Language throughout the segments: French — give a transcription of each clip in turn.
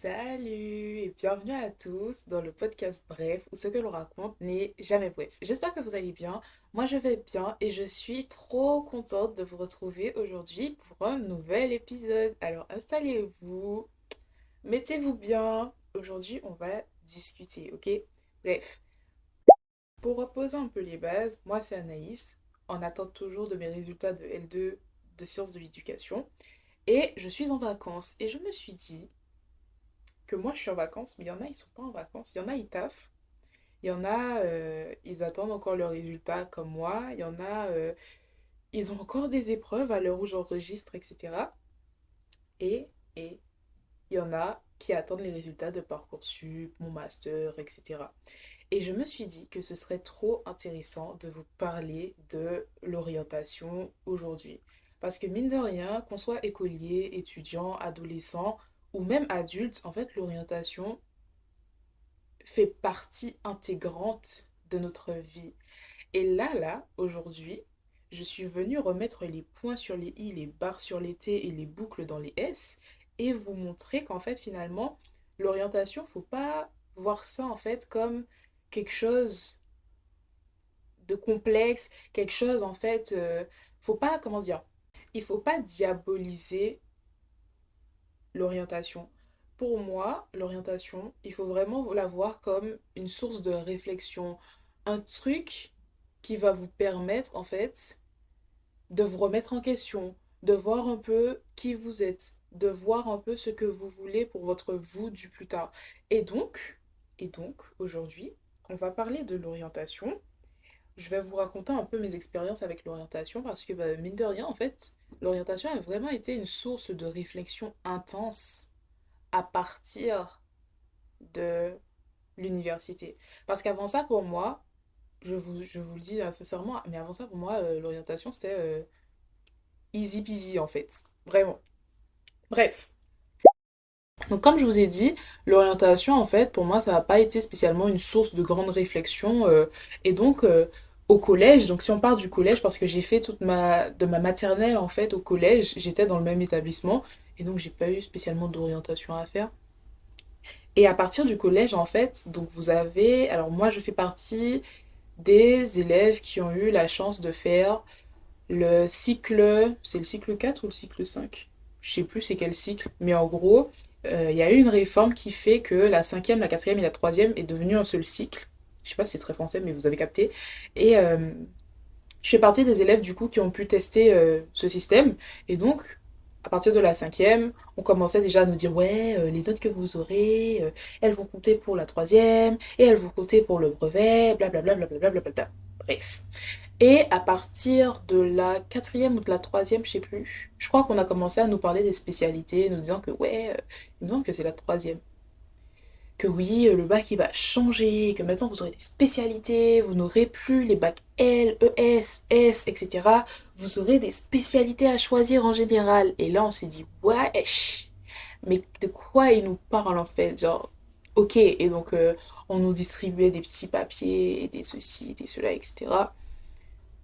Salut et bienvenue à tous dans le podcast Bref, où ce que l'on raconte n'est jamais bref. J'espère que vous allez bien. Moi, je vais bien et je suis trop contente de vous retrouver aujourd'hui pour un nouvel épisode. Alors, installez-vous, mettez-vous bien. Aujourd'hui, on va discuter, ok? Bref, pour reposer un peu les bases, moi, c'est Anaïs, en attente toujours de mes résultats de L2 de sciences de l'éducation. Et je suis en vacances et je me suis dit que moi je suis en vacances, mais il y en a, ils sont pas en vacances. Il y en a, ils taffent. Il y en a, ils attendent encore leurs résultats comme moi. Il y en a, ils ont encore des épreuves à l'heure où j'enregistre, etc. Et, et il y en a qui attendent les résultats de Parcoursup, mon master, etc. Et je me suis dit que ce serait trop intéressant de vous parler de l'orientation aujourd'hui. Parce que mine de rien, qu'on soit écolier, étudiant, adolescent ou même adulte, en fait, l'orientation, fait partie intégrante de notre vie. Et là, aujourd'hui, je suis venue remettre les points sur les i, les barres sur les t et les boucles dans les s et vous montrer qu'en fait, finalement, l'orientation, faut pas voir ça en fait comme quelque chose de complexe, quelque chose en fait, faut pas, comment dire, il faut pas diaboliser l'orientation. Pour moi, l'orientation, il faut vraiment la voir comme une source de réflexion, un truc qui va vous permettre en fait de vous remettre en question, de voir un peu qui vous êtes, de voir un peu ce que vous voulez pour votre vous du plus tard. Et donc, aujourd'hui, on va parler de l'orientation. Je vais vous raconter un peu mes expériences avec l'orientation parce que, bah, mine de rien, en fait, l'orientation a vraiment été une source de réflexion intense à partir de l'université. Parce qu'avant ça, pour moi, je vous le dis sincèrement, mais avant ça, pour moi, l'orientation, c'était easy peasy, en fait. Vraiment. Bref. Donc, comme je vous ai dit, l'orientation, en fait, pour moi, ça n'a pas été spécialement une source de grande réflexion. Et donc, au collège, donc si on part du collège, parce que j'ai fait de ma maternelle, en fait, au collège, j'étais dans le même établissement. Et donc, j'ai pas eu spécialement d'orientation à faire. Et à partir du collège, en fait, donc vous avez... Alors moi, je fais partie des élèves qui ont eu la chance de faire le cycle... C'est le cycle 4 ou le cycle 5? Je sais plus c'est quel cycle. Mais en gros, il y a eu une réforme qui fait que la cinquième, la quatrième et la troisième est devenue un seul cycle. Je sais pas si c'est très français, mais vous avez capté. Et je fais partie des élèves du coup qui ont pu tester ce système. Et donc, à partir de la cinquième, on commençait déjà à nous dire, ouais, les notes que vous aurez, elles vont compter pour la troisième, et elles vont compter pour le brevet, blablabla, blablabla, blablabla. Bref. Et à partir de la quatrième ou de la troisième, je sais plus, je crois qu'on a commencé à nous parler des spécialités, nous disant que, ouais, il me semble que c'est la troisième que oui, le bac il va changer, que maintenant vous aurez des spécialités, vous n'aurez plus les bacs L, ES, S, etc. Vous aurez des spécialités à choisir en général. Et là on s'est dit, wesh, mais de quoi il nous parle en fait? Genre, ok, et donc on nous distribuait des petits papiers, des ceci, des cela, etc.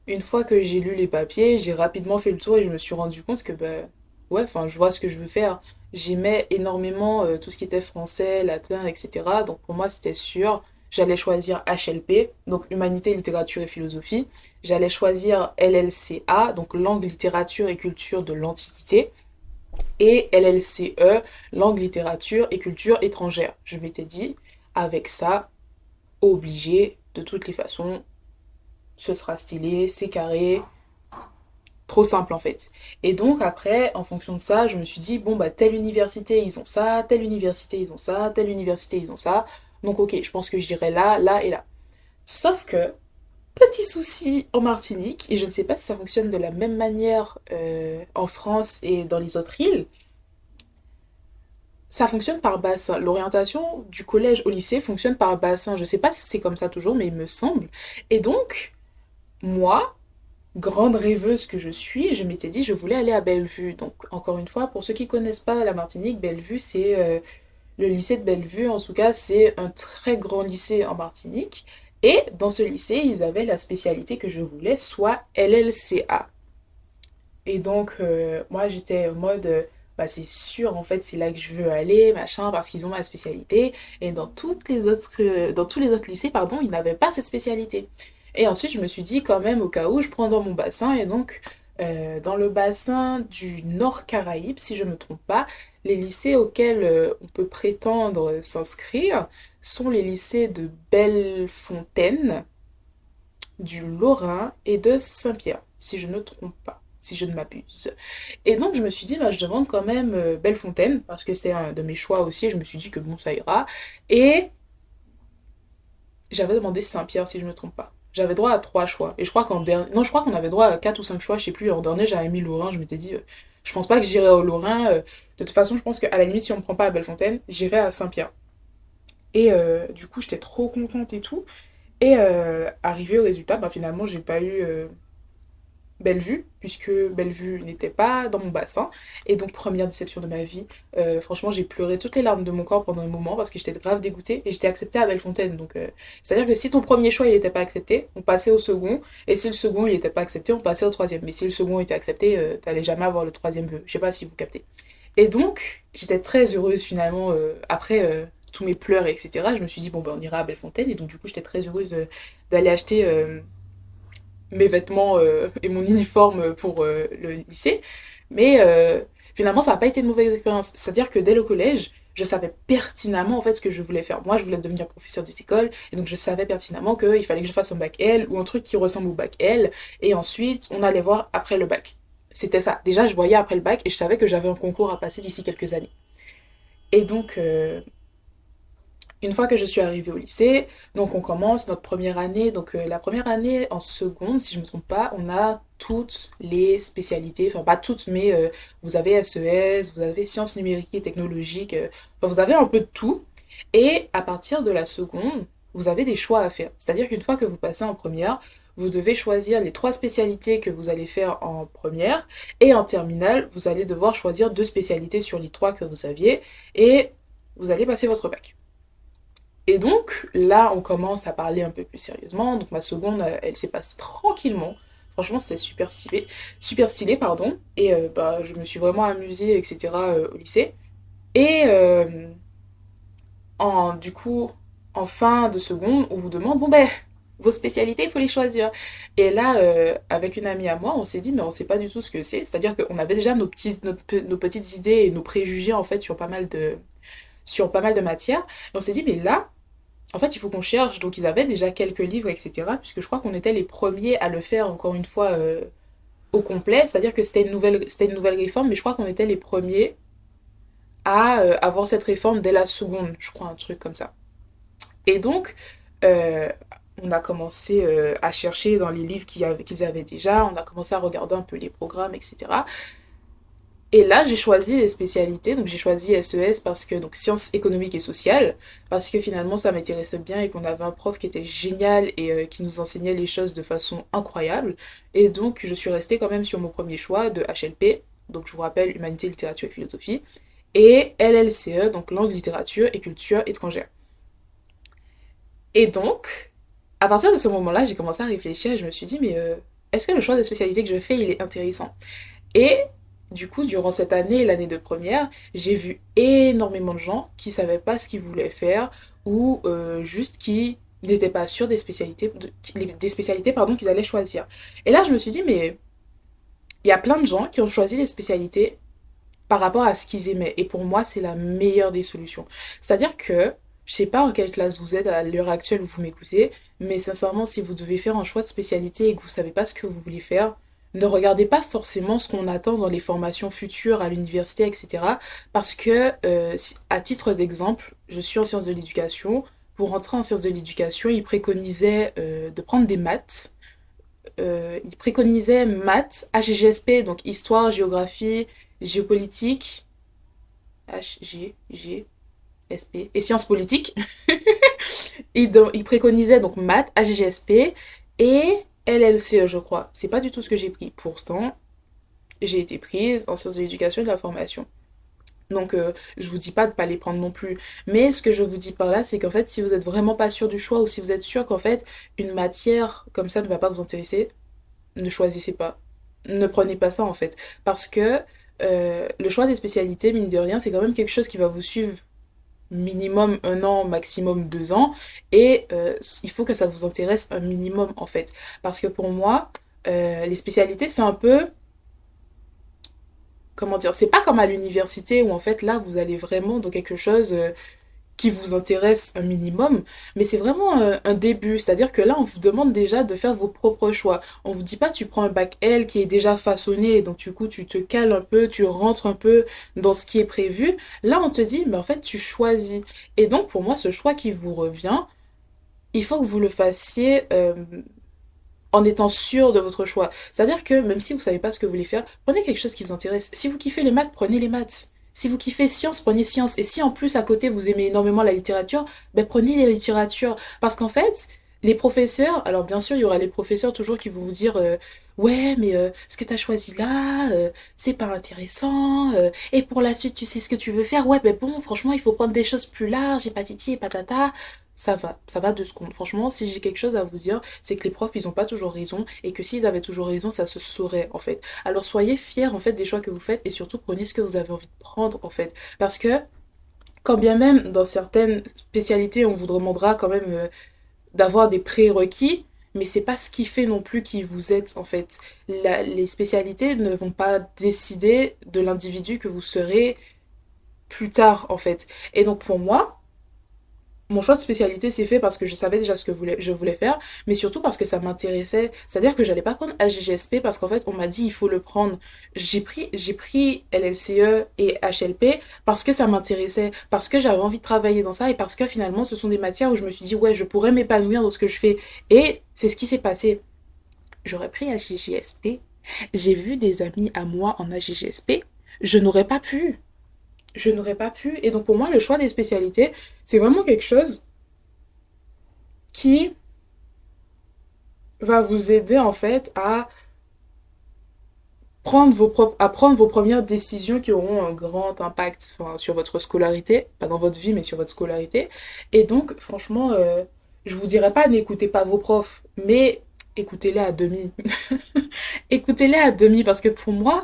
Une fois que j'ai lu les papiers, j'ai rapidement fait le tour et je me suis rendu compte que, bah, ouais, enfin, je vois ce que je veux faire. J'aimais énormément tout ce qui était français, latin, etc. Donc pour moi, c'était sûr. J'allais choisir HLP, donc Humanité, Littérature et Philosophie. J'allais choisir LLCA, donc Langue, Littérature et Culture de l'Antiquité. Et LLCE, Langue, Littérature et Culture étrangère. Je m'étais dit, avec ça, obligé, de toutes les façons, ce sera stylé, c'est carré, trop simple en fait. Et donc après, en fonction de ça, je me suis dit, bon bah telle université ils ont ça, telle université ils ont ça, telle université ils ont ça. Donc ok, je pense que j'irai là, là et là. Sauf que, petit souci en Martinique, et je ne sais pas si ça fonctionne de la même manière en France et dans les autres îles, ça fonctionne par bassin. L'orientation du collège au lycée fonctionne par bassin. Je sais pas si c'est comme ça toujours, mais il me semble. Et donc, moi, grande rêveuse que je suis, je m'étais dit je voulais aller à Bellevue. Donc encore une fois, pour ceux qui connaissent pas la Martinique, Bellevue c'est le lycée de Bellevue, en tout cas c'est un très grand lycée en Martinique. Et dans ce lycée, ils avaient la spécialité que je voulais, soit LLCA. Et donc moi j'étais en mode bah c'est sûr, en fait, c'est là que je veux aller, machin, parce qu'ils ont ma spécialité. Et dans tous les autres lycées, pardon, ils n'avaient pas cette spécialité. Et ensuite, je me suis dit, quand même, au cas où, je prends dans mon bassin. Et donc, dans le bassin du Nord Caraïbe, si je ne me trompe pas, les lycées auxquels on peut prétendre s'inscrire sont les lycées de Bellefontaine, du Lorrain et de Saint-Pierre, si je ne me trompe pas, si je ne m'abuse. Et donc je me suis dit, bah, je demande quand même Bellefontaine, parce que c'était un de mes choix aussi, et je me suis dit que bon, ça ira. Et j'avais demandé Saint-Pierre, si je ne me trompe pas. J'avais droit à trois choix. Et je crois qu'en dernier... Non, je crois qu'on avait droit à quatre ou cinq choix, je sais plus. En dernier, j'avais mis Lorrain, je m'étais dit, je pense pas que j'irai au Lorrain. De toute façon, je pense qu'à la limite, si on me prend pas à Bellefontaine, j'irai à Saint-Pierre. Et du coup, j'étais trop contente et tout. Et arrivé au résultat, bah, finalement, j'ai pas eu Bellevue, puisque Bellevue n'était pas dans mon bassin. Et donc, première déception de ma vie. Franchement, j'ai pleuré toutes les larmes de mon corps pendant un moment parce que j'étais grave dégoûtée et j'étais acceptée à Bellefontaine. Donc, c'est-à-dire que si ton premier choix il n'était pas accepté, on passait au second. Et si le second il n'était pas accepté, on passait au troisième. Mais si le second était accepté, t'allais jamais avoir le troisième vœu. Je sais pas si vous captez. Et donc, j'étais très heureuse finalement, après tous mes pleurs, etc. Je me suis dit, bon, ben, on ira à Bellefontaine. Et donc, du coup, j'étais très heureuse d'aller acheter mes vêtements et mon uniforme pour le lycée. Mais finalement, ça n'a pas été une mauvaise expérience. C'est-à-dire que dès le collège, je savais pertinemment en fait ce que je voulais faire. Moi, je voulais devenir professeur des écoles, et donc je savais pertinemment qu'il fallait que je fasse un bac L ou un truc qui ressemble au bac L, et ensuite on allait voir après le bac. C'était ça. Déjà, je voyais après le bac et je savais que j'avais un concours à passer d'ici quelques années. Et donc, une fois que je suis arrivée au lycée, donc on commence notre première année. Donc la première année en seconde, si je ne me trompe pas, on a toutes les spécialités, enfin pas toutes, mais vous avez SES, vous avez sciences numériques et technologiques, enfin, vous avez un peu de tout. Et à partir de la seconde, vous avez des choix à faire. C'est-à-dire qu'une fois que vous passez en première, vous devez choisir les trois spécialités que vous allez faire en première. Et en terminale, vous allez devoir choisir deux spécialités sur les trois que vous aviez. Et vous allez passer votre bac. Et donc, là, on commence à parler un peu plus sérieusement. Donc, ma seconde, elle s'est passée tranquillement. Franchement, c'était super stylé, pardon. Et bah, je me suis vraiment amusée, etc. Au lycée. Et du coup, en fin de seconde, on vous demande, bon ben, vos spécialités, il faut les choisir. Et là, avec une amie à moi, on s'est dit, mais on sait pas du tout ce que c'est. C'est-à-dire qu'on avait déjà nos petites idées et nos préjugés, en fait, sur pas mal de matières. Et on s'est dit, mais là, en fait, il faut qu'on cherche. Donc, ils avaient déjà quelques livres, etc. Puisque je crois qu'on était les premiers à le faire, encore une fois, au complet. C'est-à-dire que c'était une nouvelle réforme, mais je crois qu'on était les premiers à avoir cette réforme dès la seconde, je crois, un truc comme ça. Et donc, euh, on a commencé à chercher dans les livres qu'ils avaient déjà, on a commencé à regarder un peu les programmes, etc. Et là, j'ai choisi les spécialités. Donc, j'ai choisi SES parce que, donc, sciences économiques et sociales, parce que finalement, ça m'intéressait bien et qu'on avait un prof qui était génial et qui nous enseignait les choses de façon incroyable. Et donc, je suis restée quand même sur mon premier choix de HLP. Donc, je vous rappelle, Humanité, Littérature et Philosophie. Et LLCE, donc Langue, Littérature et Culture étrangère. Et donc, à partir de ce moment-là, j'ai commencé à réfléchir et je me suis dit, mais est-ce que le choix de spécialité que je fais, il est intéressant? Et du coup, durant cette année, l'année de première, j'ai vu énormément de gens qui savaient pas ce qu'ils voulaient faire ou juste qui n'étaient pas sûrs des spécialités pardon, qu'ils allaient choisir. Et là, je me suis dit, mais il y a plein de gens qui ont choisi les spécialités par rapport à ce qu'ils aimaient. Et pour moi, c'est la meilleure des solutions. C'est-à-dire que, je sais pas en quelle classe vous êtes à l'heure actuelle où vous m'écoutez, mais sincèrement, si vous devez faire un choix de spécialité et que vous savez pas ce que vous voulez faire, ne regardez pas forcément ce qu'on attend dans les formations futures à l'université, etc. Parce que, à titre d'exemple, je suis en sciences de l'éducation. Pour rentrer en sciences de l'éducation, ils préconisaient de prendre des maths. Il préconisait maths, HGSP, donc histoire, géographie, géopolitique, HGGSP, et sciences politiques. Il préconisait donc maths, HGSP et LLCE, je crois. C'est pas du tout ce que j'ai pris. Pourtant, j'ai été prise en sciences de l'éducation et de la formation. Donc, je vous dis pas de pas les prendre non plus. Mais ce que je vous dis par là, c'est qu'en fait, si vous êtes vraiment pas sûr du choix ou si vous êtes sûr qu'en fait, une matière comme ça ne va pas vous intéresser, ne choisissez pas. Ne prenez pas ça en fait. Parce que le choix des spécialités, mine de rien, c'est quand même quelque chose qui va vous suivre minimum 1 an, maximum 2 ans, et il faut que ça vous intéresse un minimum en fait. Parce que pour moi, les spécialités, c'est un peu, comment dire, c'est pas comme à l'université où en fait là, vous allez vraiment dans quelque chose qui vous intéresse un minimum, mais c'est vraiment un début. C'est-à-dire que là, on vous demande déjà de faire vos propres choix. On vous dit pas, tu prends un bac L qui est déjà façonné, donc du coup, tu te cales un peu, tu rentres un peu dans ce qui est prévu. Là, on te dit, mais en fait, tu choisis. Et donc, pour moi, ce choix qui vous revient, il faut que vous le fassiez en étant sûr de votre choix. C'est-à-dire que même si vous savez pas ce que vous voulez faire, prenez quelque chose qui vous intéresse. Si vous kiffez les maths, prenez les maths. Si vous kiffez sciences, prenez sciences. Et si en plus à côté vous aimez énormément la littérature, ben prenez la littérature. Parce qu'en fait, les professeurs, alors bien sûr, il y aura les professeurs toujours qui vont vous dire ouais, mais ce que tu as choisi là, c'est pas intéressant. Et pour la suite, tu sais ce que tu veux faire. Ouais, ben bon, franchement, il faut prendre des choses plus larges et patiti et patata. Ça va de ce compte. Franchement, si j'ai quelque chose à vous dire, c'est que les profs, ils ont pas toujours raison et que s'ils avaient toujours raison, ça se saurait en fait. Alors soyez fiers en fait des choix que vous faites et surtout prenez ce que vous avez envie de prendre en fait. Parce que quand bien même dans certaines spécialités, on vous demandera quand même d'avoir des prérequis, mais c'est pas ce qui fait non plus qui vous êtes en fait. Les spécialités ne vont pas décider de l'individu que vous serez plus tard en fait. Et donc pour moi, mon choix de spécialité s'est fait parce que je savais déjà ce que je voulais faire, mais surtout parce que ça m'intéressait. C'est-à-dire que j'allais pas prendre AGGSP parce qu'en fait, on m'a dit il faut le prendre. J'ai pris LLCE et HLP parce que ça m'intéressait, parce que j'avais envie de travailler dans ça et parce que finalement, ce sont des matières où je me suis dit, ouais, je pourrais m'épanouir dans ce que je fais. Et c'est ce qui s'est passé. J'aurais pris AGGSP, j'ai vu des amis à moi en AGGSP, je n'aurais pas pu. Je n'aurais pas pu. Et donc pour moi, le choix des spécialités, c'est vraiment quelque chose qui va vous aider en fait à prendre vos premières décisions qui auront un grand impact enfin, sur votre scolarité, pas dans votre vie mais sur votre scolarité. Et donc franchement, je vous dirais pas n'écoutez pas vos profs, mais écoutez-les à demi. Écoutez-les à demi parce que pour moi,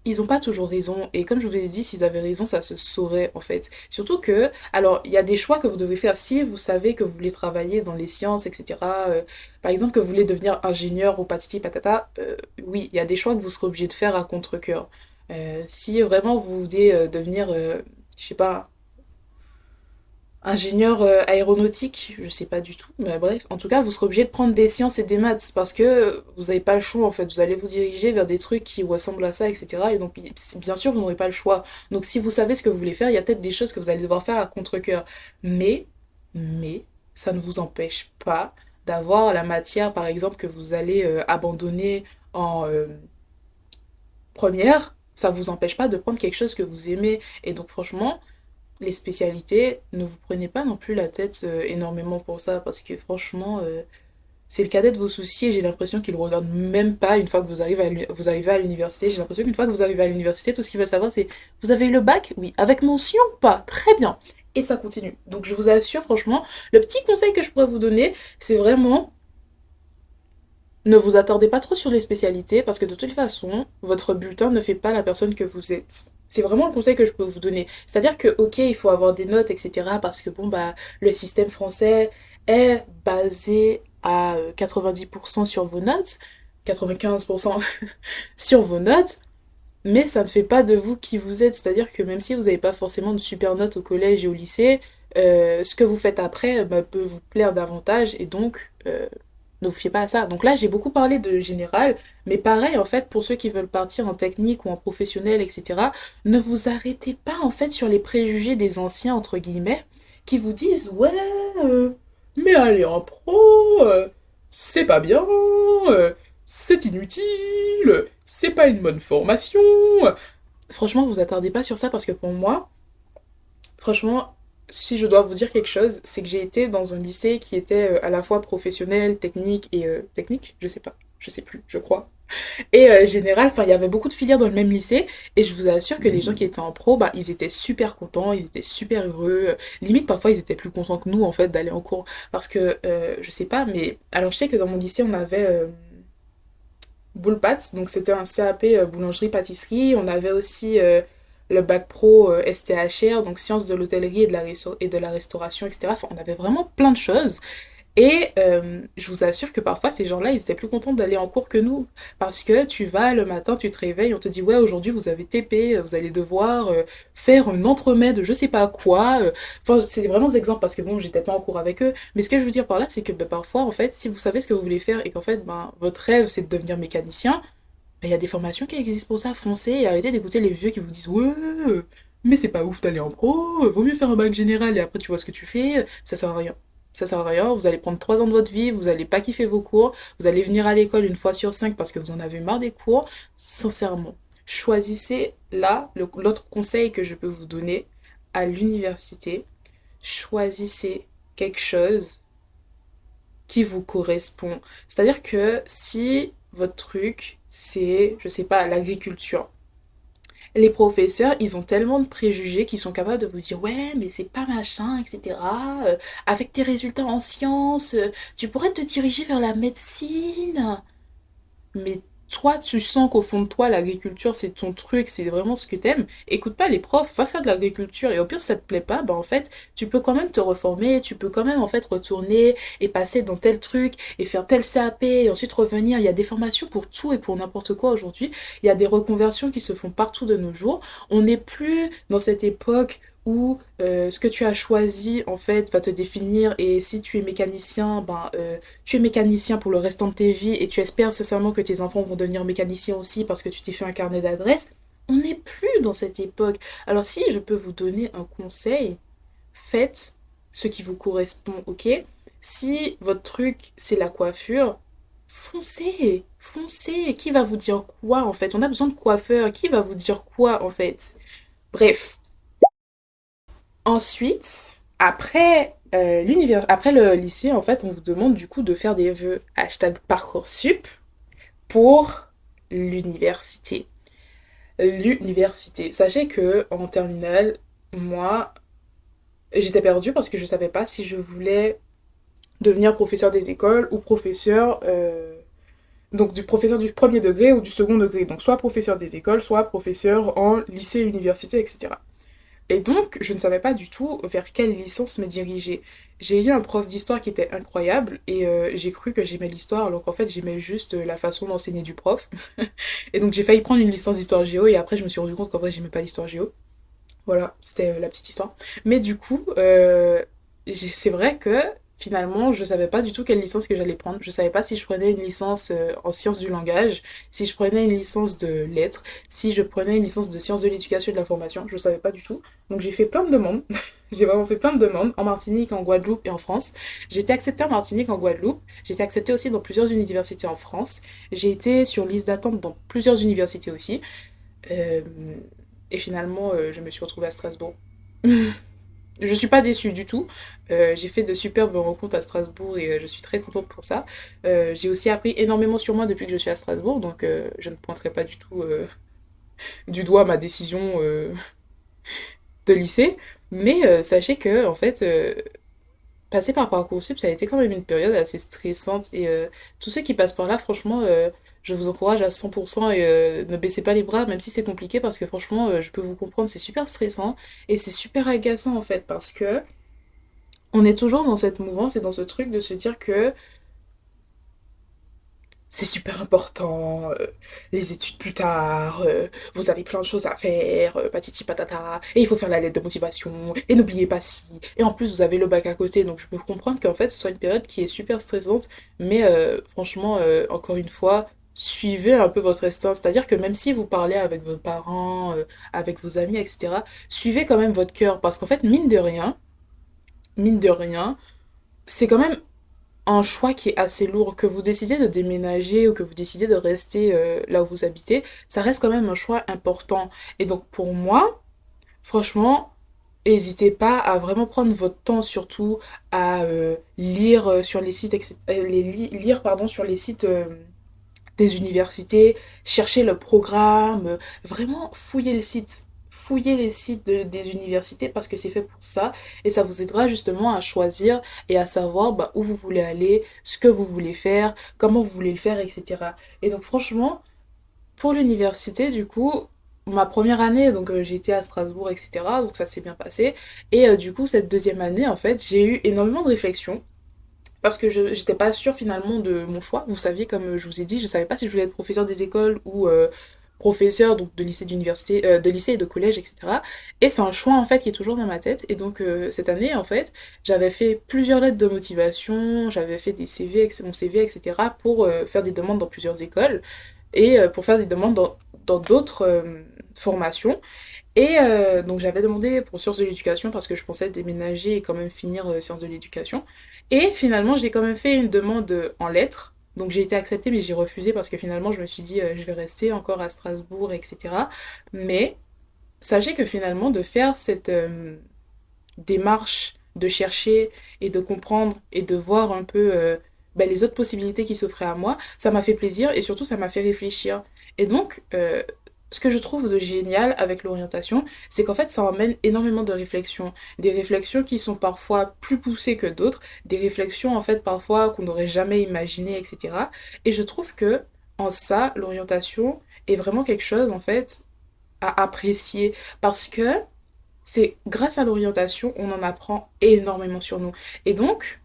ils ont pas toujours raison. Et comme je vous l'ai dit, s'ils avaient raison, ça se saurait en fait. Surtout que, alors, il y a des choix que vous devez faire si vous savez que vous voulez travailler dans les sciences, etc. Par exemple, que vous voulez devenir ingénieur ou patati patata. Oui, il y a des choix que vous serez obligé de faire à contre-cœur. Si vraiment vous voulez devenir, je sais pas, ingénieur aéronautique, je sais pas du tout, mais bref, en tout cas, vous serez obligé de prendre des sciences et des maths parce que vous n'avez pas le choix en fait, vous allez vous diriger vers des trucs qui ressemblent à ça, etc. Et donc, bien sûr, vous n'aurez pas le choix. Donc, si vous savez ce que vous voulez faire, il y a peut-être des choses que vous allez devoir faire à contre-cœur. Mais, mais, ça ne vous empêche pas d'avoir la matière, par exemple, que vous allez abandonner en première, ça vous empêche pas de prendre quelque chose que vous aimez. Et donc, franchement, les spécialités, ne vous prenez pas non plus la tête énormément pour ça, parce que franchement, c'est le cadet de vos soucis et j'ai l'impression qu'ils ne regardent même pas une fois que vous arrivez à l'université. J'ai l'impression qu'une fois que vous arrivez à l'université, tout ce qu'ils veulent savoir, c'est vous avez eu le bac? Oui. Avec mention ou pas? Très bien. Et ça continue. Donc je vous assure, franchement, le petit conseil que je pourrais vous donner, c'est vraiment ne vous attardez pas trop sur les spécialités parce que de toute façon, votre bulletin ne fait pas la personne que vous êtes. C'est vraiment le conseil que je peux vous donner. C'est-à-dire que, ok, il faut avoir des notes, etc. Parce que, bon, bah, le système français est basé à 90% sur vos notes, 95% sur vos notes, mais ça ne fait pas de vous qui vous êtes. C'est-à-dire que même si vous n'avez pas forcément de super notes au collège et au lycée, ce que vous faites après bah, peut vous plaire davantage et donc ne vous fiez pas à ça. Donc là, j'ai beaucoup parlé de général, mais pareil, en fait, pour ceux qui veulent partir en technique ou en professionnel, etc., ne vous arrêtez pas, en fait, sur les préjugés des anciens, entre guillemets, qui vous disent, ouais, euh, mais aller en pro, c'est pas bien, c'est inutile, c'est pas une bonne formation. Franchement, vous attardez pas sur ça parce que pour moi, franchement, si je dois vous dire quelque chose, c'est que j'ai été dans un lycée qui était à la fois professionnel, technique et... technique? Je sais pas. Je sais plus, je crois. Et général, enfin, il y avait beaucoup de filières dans le même lycée. Et je vous assure que les gens qui étaient en pro, bah, ils étaient super contents, ils étaient super heureux. Limite, parfois, ils étaient plus contents que nous, en fait, d'aller en cours. Parce que, je sais pas, mais... Alors, je sais que dans mon lycée, on avait Boulpat, donc c'était un CAP boulangerie-pâtisserie. On avait aussi le bac pro STHR, donc sciences de l'hôtellerie et de la restauration, etc. Enfin, on avait vraiment plein de choses. Et je vous assure que parfois, ces gens-là, ils étaient plus contents d'aller en cours que nous. Parce que tu vas le matin, tu te réveilles, on te dit, ouais, aujourd'hui, vous avez TP, vous allez devoir faire un entremets de je sais pas quoi. Enfin, c'est vraiment des exemples parce que bon, j'étais pas en cours avec eux. Mais ce que je veux dire par là, c'est que ben, parfois, en fait, si vous savez ce que vous voulez faire et qu'en fait, ben, votre rêve, c'est de devenir mécanicien, ben, il y a des formations qui existent pour ça. Foncez et arrêtez d'écouter les vieux qui vous disent, ouais, mais c'est pas ouf d'aller en pro, vaut mieux faire un bac général et après tu vois ce que tu fais, ça sert à rien. Ça sert à rien, vous allez prendre 3 ans de votre vie, vous allez pas kiffer vos cours, vous allez venir à l'école une fois sur 5 parce que vous en avez marre des cours. Sincèrement, choisissez là, l'autre conseil que je peux vous donner à l'université, choisissez quelque chose qui vous correspond. C'est-à-dire que si votre truc, c'est, je sais pas, l'agriculture, les professeurs, ils ont tellement de préjugés qu'ils sont capables de vous dire ouais, mais c'est pas machin, etc. Avec tes résultats en sciences, tu pourrais te diriger vers la médecine. Mais toi, tu sens qu'au fond de toi, l'agriculture, c'est ton truc, c'est vraiment ce que t'aimes. Écoute pas les profs, va faire de l'agriculture. Et au pire, si ça te plaît pas, bah en fait, tu peux quand même te reformer, tu peux quand même en fait retourner et passer dans tel truc et faire tel CAP et ensuite revenir. Il y a des formations pour tout et pour n'importe quoi aujourd'hui. Il y a des reconversions qui se font partout de nos jours. On n'est plus dans cette époque où ce que tu as choisi en fait va te définir et si tu es mécanicien, ben tu es mécanicien pour le restant de tes vies et tu espères sincèrement que tes enfants vont devenir mécaniciens aussi parce que tu t'es fait un carnet d'adresses. On n'est plus dans cette époque. Alors si je peux vous donner un conseil, faites ce qui vous correspond, ok? Si votre truc c'est la coiffure, foncez, foncez. Qui va vous dire quoi en fait? On a besoin de coiffeurs. Qui va vous dire quoi en fait? Bref. Ensuite, après le lycée, en fait, on vous demande du coup de faire des vœux hashtag Parcoursup pour l'université. L'université. Sachez que en terminale, moi, j'étais perdue parce que je savais pas si je voulais devenir professeur des écoles ou professeur, donc du professeur du premier degré ou du second degré. Donc soit professeur des écoles, soit professeur en lycée, université, etc. Et donc, je ne savais pas du tout vers quelle licence me diriger. J'ai eu un prof d'histoire qui était incroyable et j'ai cru que j'aimais l'histoire alors qu'en fait j'aimais juste la façon d'enseigner du prof. Et donc j'ai failli prendre une licence d'histoire géo et après je me suis rendu compte qu'en vrai j'aimais pas l'histoire géo. Voilà, c'était la petite histoire. Mais du coup, c'est vrai que finalement, je savais pas du tout quelle licence que j'allais prendre. Je savais pas si je prenais une licence en sciences du langage, si je prenais une licence de lettres, si je prenais une licence de sciences de l'éducation et de la formation. Je savais pas du tout. Donc j'ai fait plein de demandes. J'ai vraiment fait plein de demandes en Martinique, en Guadeloupe et en France. J'ai été acceptée en Martinique, en Guadeloupe. J'ai été acceptée aussi dans plusieurs universités en France. J'ai été sur liste d'attente dans plusieurs universités aussi. Euh, et finalement, je me suis retrouvée à Strasbourg. Je suis pas déçue du tout. J'ai fait de superbes rencontres à Strasbourg et je suis très contente pour ça. J'ai aussi appris énormément sur moi depuis que je suis à Strasbourg, donc je ne pointerai pas du tout du doigt ma décision de lycée. Mais sachez que, en fait, passer par Parcoursup, ça a été quand même une période assez stressante. Et tous ceux qui passent par là, franchement, je vous encourage à 100% et ne baissez pas les bras, même si c'est compliqué, parce que franchement, je peux vous comprendre, c'est super stressant et c'est super agaçant en fait, parce que on est toujours dans cette mouvance et dans ce truc de se dire que c'est super important, les études plus tard, vous avez plein de choses à faire, patiti patata, et il faut faire la lettre de motivation, et n'oubliez pas si, et en plus vous avez le bac à côté, donc je peux comprendre qu'en fait ce soit une période qui est super stressante, mais franchement, encore une fois, suivez un peu votre instinct, c'est-à-dire que même si vous parlez avec vos parents, avec vos amis, etc., suivez quand même votre cœur, parce qu'en fait, mine de rien, c'est quand même un choix qui est assez lourd, que vous décidez de déménager ou que vous décidez de rester là où vous habitez, ça reste quand même un choix important. Et donc pour moi, franchement, n'hésitez pas à vraiment prendre votre temps surtout à lire sur les sites, lire pardon, sur les sites des universités, chercher le programme, vraiment fouiller le site. fouiller les sites des universités parce que c'est fait pour ça et ça vous aidera justement à choisir et à savoir bah, où vous voulez aller, ce que vous voulez faire, comment vous voulez le faire, etc. Et donc franchement, pour l'université, du coup, ma première année, donc j'ai été à Strasbourg, etc. Donc ça s'est bien passé. Et du coup, cette deuxième année, en fait, j'ai eu énormément de réflexions parce que je j'étais pas sûre finalement de mon choix. Vous saviez, comme je vous ai dit, je savais pas si je voulais être professeur des écoles ou professeur donc de lycée d'université, de lycée et de collège, etc. Et c'est un choix en fait qui est toujours dans ma tête. Et donc cette année en fait, j'avais fait plusieurs lettres de motivation, j'avais fait des CV, mon CV, etc. pour faire des demandes dans plusieurs écoles et pour faire des demandes dans d'autres formations. Et donc j'avais demandé pour sciences de l'éducation parce que je pensais déménager et quand même finir sciences de l'éducation. Et finalement j'ai quand même fait une demande en lettres. Donc j'ai été acceptée mais j'ai refusé parce que finalement je me suis dit je vais rester encore à Strasbourg, etc. Mais sachez que finalement de faire cette démarche, de chercher et de comprendre et de voir un peu ben, les autres possibilités qui s'offraient à moi, ça m'a fait plaisir et surtout ça m'a fait réfléchir. Et donc, ce que je trouve de génial avec l'orientation, c'est qu'en fait ça emmène énormément de réflexions. Des réflexions qui sont parfois plus poussées que d'autres, des réflexions en fait parfois qu'on n'aurait jamais imaginées, etc. Et je trouve que en ça, l'orientation est vraiment quelque chose en fait à apprécier parce que c'est grâce à l'orientation, on en apprend énormément sur nous. Et donc,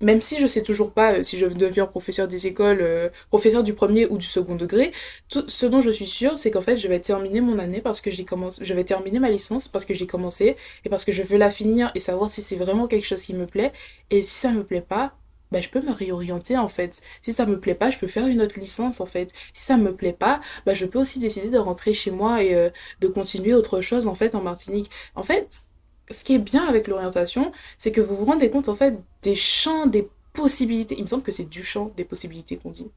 même si je sais toujours pas si je deviens professeur des écoles, professeur du premier ou du second degré, tout ce dont je suis sûre, c'est qu'en fait, je vais terminer mon année parce que j'ai commencé, je vais terminer ma licence parce que j'ai commencé et parce que je veux la finir et savoir si c'est vraiment quelque chose qui me plaît. Et si ça me plaît pas, bah, je peux me réorienter en fait. Si ça me plaît pas, je peux faire une autre licence en fait. Si ça me plaît pas, bah, je peux aussi décider de rentrer chez moi et de continuer autre chose en fait en Martinique. En fait, ce qui est bien avec l'orientation, c'est que vous vous rendez compte en fait des champs, des possibilités. Il me semble que c'est du champ des possibilités qu'on dit.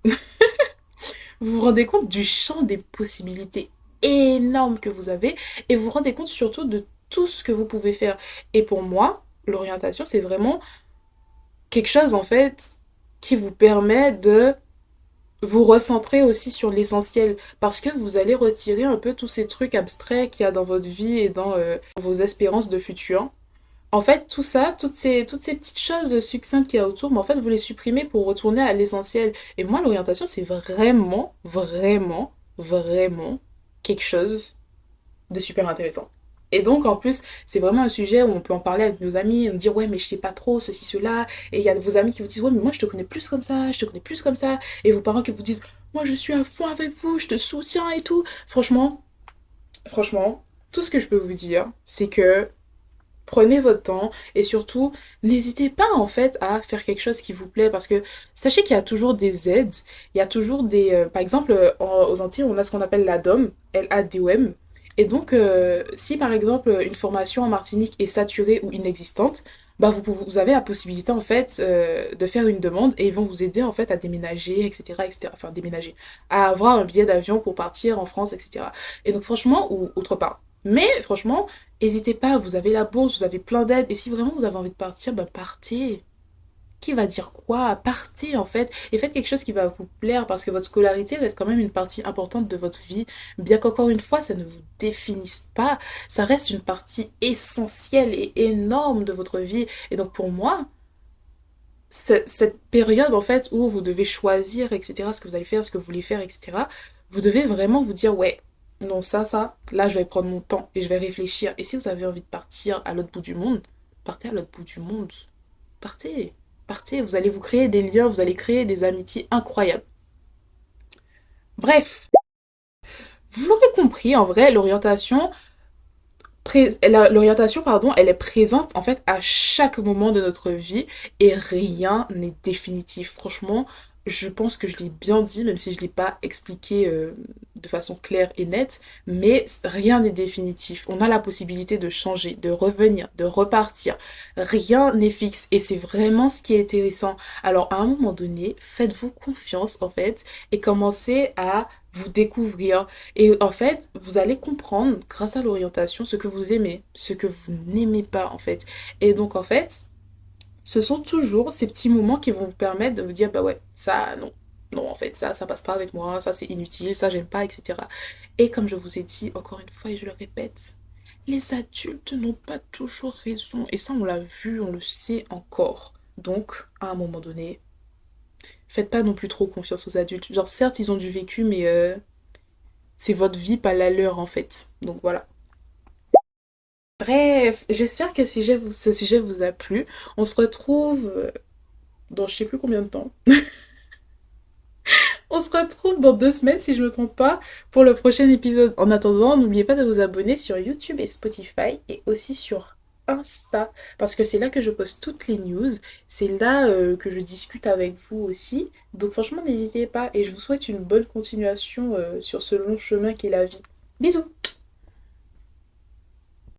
Vous vous rendez compte du champ des possibilités énormes que vous avez et vous vous rendez compte surtout de tout ce que vous pouvez faire. Et pour moi, l'orientation, c'est vraiment quelque chose en fait qui vous permet de vous recentrer aussi sur l'essentiel parce que vous allez retirer un peu tous ces trucs abstraits qu'il y a dans votre vie et dans vos espérances de futur. En fait, tout ça, toutes ces petites choses succinctes qu'il y a autour, mais en fait, vous les supprimez pour retourner à l'essentiel. Et moi, l'orientation, c'est vraiment, vraiment, vraiment quelque chose de super intéressant. Et donc, en plus, c'est vraiment un sujet où on peut en parler avec nos amis, on dire, ouais, mais je sais pas trop, ceci, cela. Et il y a vos amis qui vous disent, ouais, mais moi, je te connais plus comme ça, je te connais plus comme ça. Et vos parents qui vous disent, moi, je suis à fond avec vous, je te soutiens et tout. Franchement, tout ce que je peux vous dire, c'est que prenez votre temps et surtout, n'hésitez pas en fait à faire quelque chose qui vous plaît parce que sachez qu'il y a toujours des aides, il y a toujours des... par exemple, aux Antilles, on a ce qu'on appelle l'ADOM, L-A-D-O-M. Et donc, si par exemple une formation en Martinique est saturée ou inexistante, bah vous avez la possibilité en fait de faire une demande et ils vont vous aider en fait à déménager, etc., etc. Enfin, déménager, à avoir un billet d'avion pour partir en France, etc. Et donc franchement, ou autre part. Mais franchement, n'hésitez pas, vous avez la bourse, vous avez plein d'aides. Et si vraiment vous avez envie de partir, bah partez. Qui va dire quoi? Partez en fait. Et faites quelque chose qui va vous plaire parce que votre scolarité reste quand même une partie importante de votre vie. Bien qu'encore une fois, ça ne vous définisse pas. Ça reste une partie essentielle et énorme de votre vie. Et donc pour moi, cette période en fait où vous devez choisir, etc., ce que vous allez faire, ce que vous voulez faire, etc., vous devez vraiment vous dire, ouais, non, ça, là, je vais prendre mon temps et je vais réfléchir. Et si vous avez envie de partir à l'autre bout du monde, partez à l'autre bout du monde. Partez, partez, vous allez vous créer des liens, vous allez créer des amitiés incroyables. Bref, vous l'aurez compris, en vrai, l'orientation, pardon, elle est présente en fait à chaque moment de notre vie et rien n'est définitif. Franchement, je pense que je l'ai bien dit, même si je ne l'ai pas expliqué de façon claire et nette, mais rien n'est définitif. On a la possibilité de changer, de revenir, de repartir. Rien n'est fixe et c'est vraiment ce qui est intéressant. Alors à un moment donné, faites-vous confiance en fait et commencez à vous découvrir. Et en fait, vous allez comprendre, grâce à l'orientation, ce que vous aimez, ce que vous n'aimez pas, en fait. Et donc, en fait, ce sont toujours ces petits moments qui vont vous permettre de vous dire, bah ouais, ça, non. non, en fait, ça passe pas avec moi, ça c'est inutile, ça j'aime pas, etc. Et comme je vous ai dit encore une fois et je le répète, les adultes n'ont pas toujours raison. Et ça, on l'a vu, on le sait encore. Donc, à un moment donné, faites pas non plus trop confiance aux adultes. Genre, certes, ils ont du vécu, mais c'est votre vie, pas la leur, en fait. Donc voilà. Bref, j'espère que ce sujet vous a plu. On se retrouve dans je sais plus combien de temps. On se retrouve dans 2 semaines, si je ne me trompe pas, pour le prochain épisode. En attendant, n'oubliez pas de vous abonner sur YouTube et Spotify et aussi sur Insta, parce que c'est là que je poste toutes les news. C'est là que je discute avec vous aussi. Donc franchement, n'hésitez pas et je vous souhaite une bonne continuation sur ce long chemin qu'est la vie. Bisous!